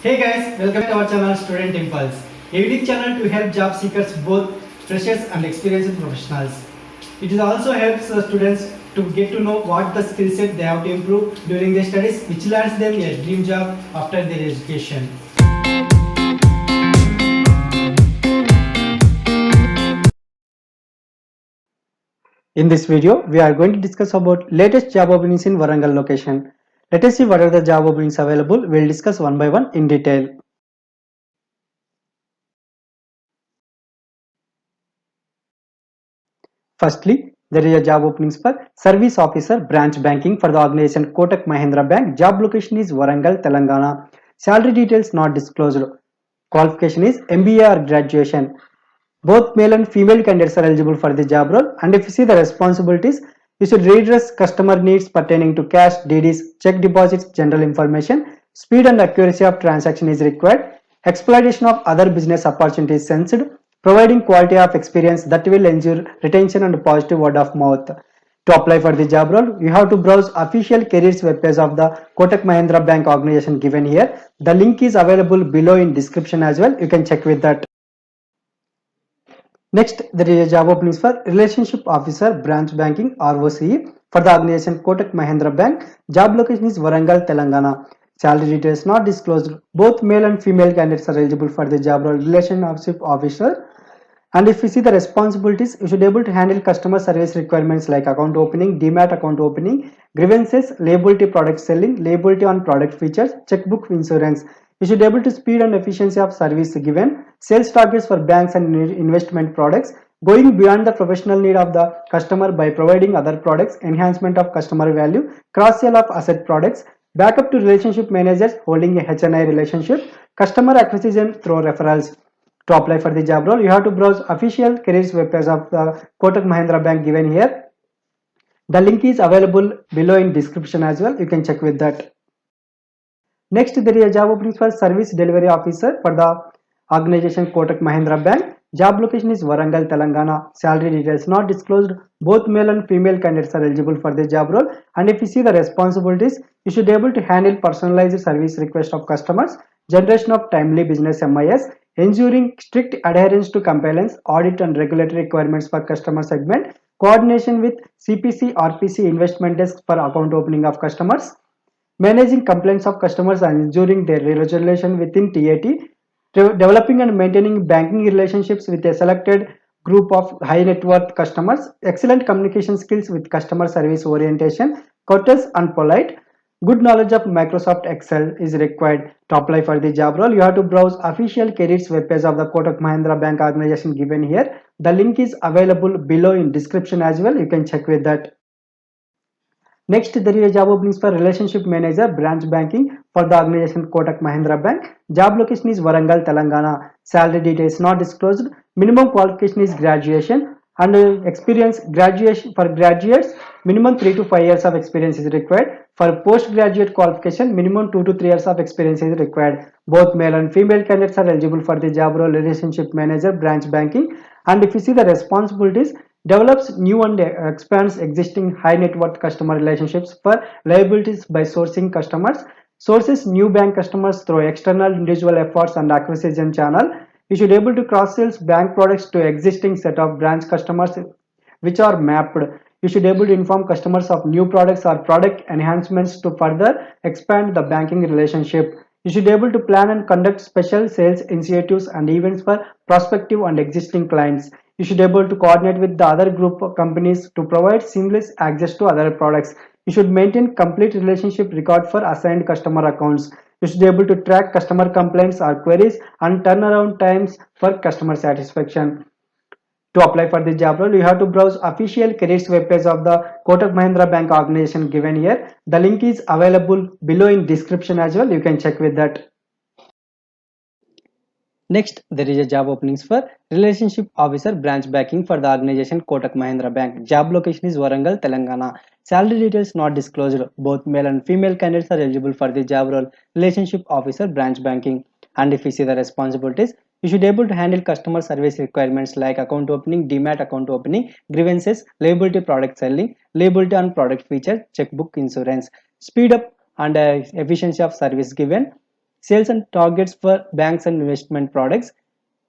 Hey guys, welcome to our channel Student Impulse, a unique channel to help job seekers, both freshers and experienced professionals. It also helps students to get to know what the skill set they have to improve during their studies, which lands them a dream job after their education. In this video, we are going to discuss about latest job openings in Warangal location. Let us see what are the job openings available. We will discuss one by one in detail. Firstly, there is a job openings for Service Officer Branch Banking for the organization Kotak Mahindra Bank. Job location is Warangal, Telangana. Salary details not disclosed. Qualification is MBA or graduation. Both male and female candidates are eligible for the job role. And if you see the responsibilities, you should redress customer needs pertaining to cash, DDs, check deposits, general information. Speed and accuracy of transaction is required. Exploitation of other business opportunities sensed. Providing quality of experience that will ensure retention and positive word of mouth. To apply for the job role, you have to browse official careers web page of the Kotak Mahindra Bank organization given here. The link is available below in description as well. You can check with that. Next, there is a job openings for Relationship Officer Branch Banking ROCE for the organization Kotak Mahindra Bank. Job location is Warangal, Telangana. Salary details not disclosed. Both male and female candidates are eligible for the job role Relationship Officer. And if you see the responsibilities, you should be able to handle customer service requirements like account opening, demat account opening, grievances, liability product selling, liability on product features, checkbook insurance. You should be able to speed and efficiency of service given, sales targets for banks and investment products, going beyond the professional need of the customer by providing other products, enhancement of customer value, cross-sell of asset products, backup to relationship managers holding a HNI relationship, customer acquisition through referrals. To apply for the job role, you have to browse official careers web page of the Kotak Mahindra Bank given here. The link is available below in description as well. You can check with that. Next, there is a job opening for Service Delivery Officer for the organization Kotak Mahindra Bank. Job location is Warangal, Telangana. Salary details not disclosed. Both male and female candidates are eligible for the job role. And if you see the responsibilities, you should be able to handle personalized service request of customers, generation of timely business MIS, ensuring strict adherence to compliance, audit and regulatory requirements for customer segment, coordination with CPC, RPC investment desk for account opening of customers, managing complaints of customers and ensuring their resolution within TAT, developing and maintaining banking relationships with a selected group of high net worth customers, excellent communication skills with customer service orientation, courteous and polite, good knowledge of Microsoft Excel is required. To apply for the job role, you have to browse official careers web page of the Kotak Mahindra Bank organization given here. The link is available below in description as well. You can check with that. Next, there is a job openings for Relationship Manager Branch Banking for the organization Kotak Mahindra Bank. Job location is Warangal, Telangana. Salary details not disclosed. Minimum qualification is graduation and experience graduation for graduates. Minimum 3 to 5 years of experience is required. For postgraduate qualification, minimum 2 to 3 years of experience is required. Both male and female candidates are eligible for the job role Relationship Manager Branch Banking. And if you see the responsibilities, develops new and expands existing high net worth customer relationships for liabilities by sourcing customers, sources new bank customers through external individual efforts and acquisition channel. You should be able to cross sell bank products to existing set of branch customers which are mapped. You should be able to inform customers of new products or product enhancements to further expand the banking relationship. You should be able to plan and conduct special sales initiatives and events for prospective and existing clients. You should be able to coordinate with the other group of companies to provide seamless access to other products. You should maintain complete relationship record for assigned customer accounts. You should be able to track customer complaints or queries and turnaround times for customer satisfaction. To apply for the job role, you have to browse official careers web page of the Kotak Mahindra Bank organization given here. The link is available below in description as well. You can check with that. Next, there is a job openings for Relationship Officer Branch Banking for the organization Kotak Mahindra Bank. Job location is Warangal, Telangana. Salary details not disclosed. Both male and female candidates are eligible for the job role Relationship Officer Branch Banking. And if you see the responsibilities, you should be able to handle customer service requirements like account opening, demat account opening, grievances, liability product selling, liability on product feature, checkbook insurance, speed up and efficiency of service given, sales and targets for banks and investment products.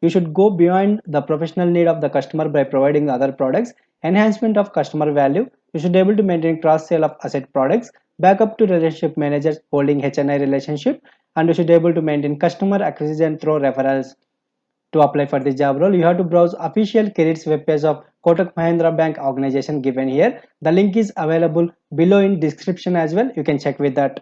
You should go beyond the professional need of the customer by providing other products, enhancement of customer value. You should be able to maintain cross sale of asset products, backup to relationship managers holding HNI relationship, and you should be able to maintain customer acquisition through referrals. To apply for the job role, you have to browse official careers web page of Kotak Mahindra Bank organization given here. The link is available below in description as well. You can check with that.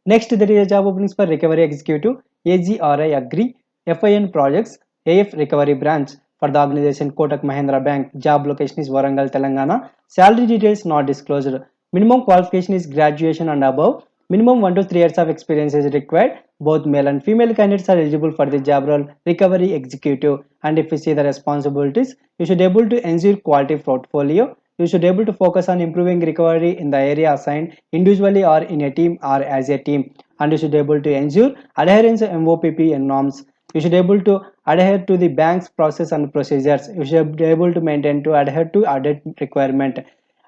Next, there is a job openings for Recovery Executive, AGRI Agri, FIN Projects, AF Recovery Branch for the organization Kotak Mahindra Bank. Job location is Warangal, Telangana. Salary details not disclosed. Minimum qualification is graduation and above. Minimum 1 to 3 years of experience is required. Both male and female candidates are eligible for the job role Recovery Executive. And if you see the responsibilities, you should be able to ensure quality portfolio. You should be able to focus on improving recovery in the area assigned individually or in a team or as a team. And you should be able to ensure adherence to MOPP and norms. You should be able to adhere to the bank's process and procedures. You should be able to maintain to adhere to audit requirement.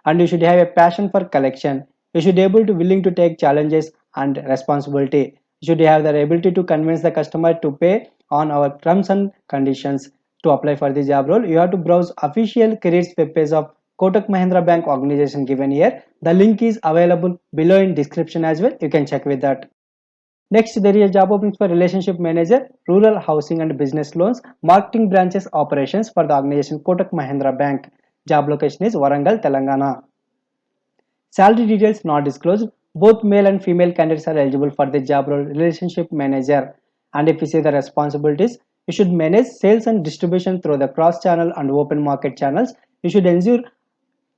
And you should have a passion for collection. You should be able to willing to take challenges and responsibility. You should have the ability to convince the customer to pay on our terms and conditions. To apply for the job role, you have to browse official careers web page of Kotak Mahindra Bank organization given here. The link is available below in description as well. You can check with that. Next, there is a job openings for Relationship Manager, Rural Housing and Business Loans, Marketing Branches Operations for the organization Kotak Mahindra Bank. Job location is Warangal, Telangana. Salary details not disclosed. Both male and female candidates are eligible for the job role Relationship Manager. And if you see the responsibilities, you should manage sales and distribution through the cross-channel and open market channels. You should ensure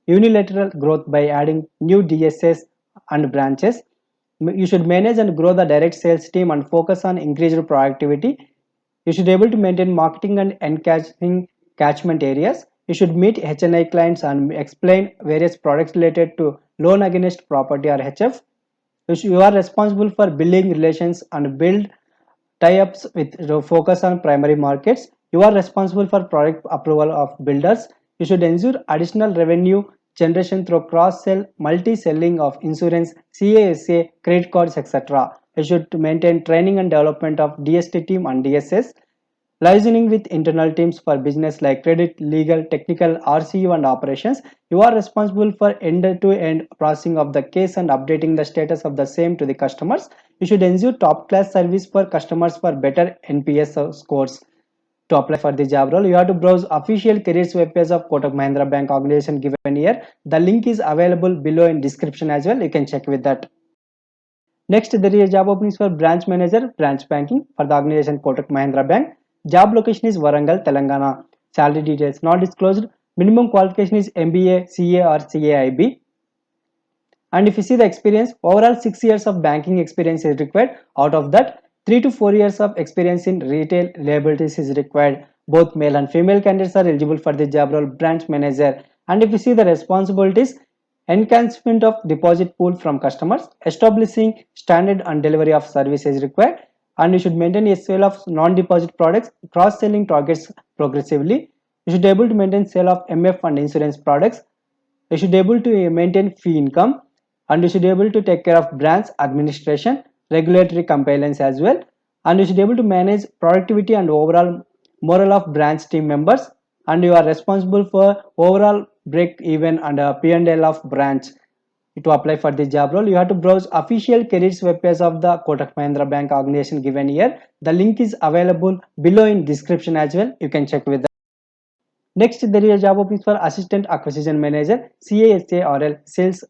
unilateral growth by adding new DSS and branches. You should manage and grow the direct sales team and focus on increased productivity. You should be able to maintain marketing and encashing catchment areas. You should meet HNI clients and explain various products related to loan against property or HF. You are responsible for building relations and build tie-ups with focus on primary markets. You are responsible for product approval of builders. You should ensure additional revenue generation through cross-sell, multi-selling of insurance, CASA, credit cards, etc. You should maintain training and development of DST team and DSS, liaising with internal teams for business like credit, legal, technical, RCU and operations. You are responsible for end-to-end processing of the case and updating the status of the same to the customers. You should ensure top-class service for customers for better NPS scores. To apply for the job role, you have to browse official careers web page of Kotak Mahindra Bank organization given here. The link is available below in description as well. You can check with that. Next, there is a job openings for branch manager, branch banking for the organization Kotak Mahindra Bank. Job location is Warangal, Telangana. Salary details not disclosed. Minimum qualification is MBA, CA or CAIB. And if you see the experience, overall 6 years of banking experience is required. Out of that, 3 to 4 years of experience in retail liabilities is required. Both male and female candidates are eligible for the job role branch manager. And if you see the responsibilities, enhancement of deposit pool from customers, establishing standard and delivery of service is required. And you should maintain a sale of non-deposit products, cross-selling targets progressively. You should be able to maintain sale of MF and insurance products. You should be able to maintain fee income, and you should be able to take care of branch administration, regulatory compliance as well, and you should be able to manage productivity and overall morale of branch team members, and you are responsible for overall break even and P&L of branch. To apply for the job role, you have to browse official careers web page of the Kotak Mahindra Bank organization given here. The link is available below in description as well. You can check with that. Next, there is a job openings for Assistant Acquisition Manager, CASA Sales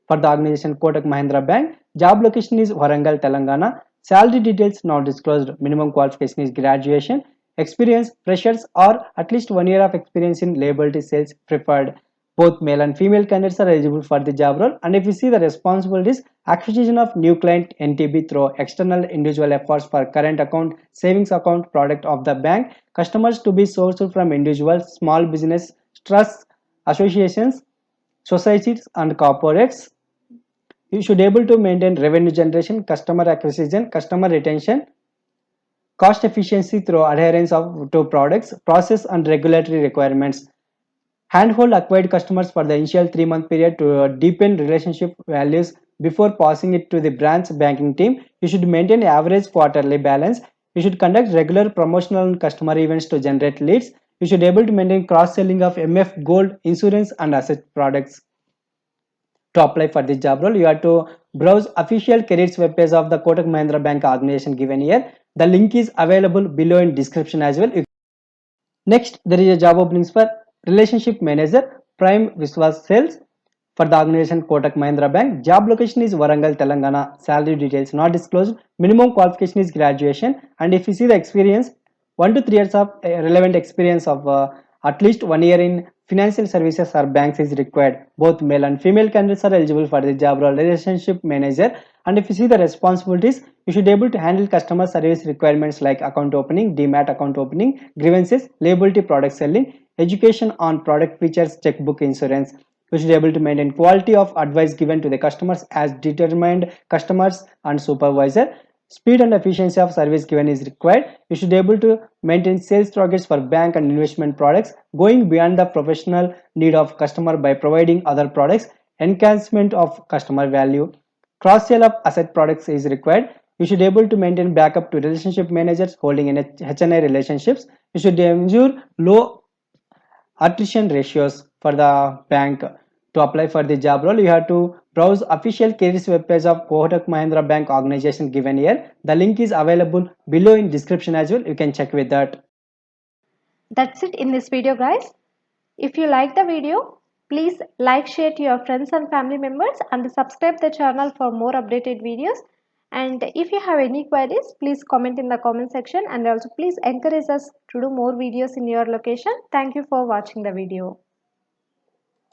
for the organization Kotak Mahindra Bank. Job location is Warangal, Telangana. Salary details not disclosed. Minimum qualification is graduation. Experience, freshers or at least 1 year of experience in liability sales preferred. Both male and female candidates are eligible for the job role. And if you see the responsibilities, acquisition of new client NTB through external individual efforts for current account, savings account product of the bank, customers to be sourced from individuals, small business, trusts, associations, societies and corporates. You should be able to maintain revenue generation, customer acquisition, customer retention, cost efficiency through adherence to products, process and regulatory requirements. Handhold acquired customers for the initial 3-month period to deepen relationship values before passing it to the branch banking team. You should maintain average quarterly balance. You should conduct regular promotional and customer events to generate leads. You should be able to maintain cross-selling of MF Gold, insurance and asset products. To apply for this job role, you have to browse official careers web page of the Kotak Mahindra Bank organization given here. The link is available below in description as well. Next, there is a job openings for relationship manager, Prime Viswas Sales for the organization Kotak Mahindra Bank. Job location is Warangal, Telangana. Salary details not disclosed. Minimum qualification is graduation. And if you see the experience, 1 to 3 years of relevant experience of at least 1 year in financial services or banks is required. Both male and female candidates are eligible for the job role relationship manager. And if you see the responsibilities, you should be able to handle customer service requirements like account opening, demat account opening, grievances, liability product selling, education on product features, checkbook insurance. You should be able to maintain quality of advice given to the customers as determined customers and supervisor. Speed and efficiency of service given is required. You should be able to maintain sales targets for bank and investment products, going beyond the professional need of customer by providing other products, enhancement of customer value. Cross sale of asset products is required. You should be able to maintain backup to relationship managers holding in HNI relationships. You should ensure low attrition ratios for the bank. To apply for the job role, you have to browse official careers web page of Kotak Mahindra Bank organization given here. The link is available below in description as well. You can check with that. That's it in this video, guys. If you like the video, please like, share to your friends and family members and subscribe the channel for more updated videos. And if you have any queries, please comment in the comment section, and also please encourage us to do more videos in your location. Thank you for watching the video.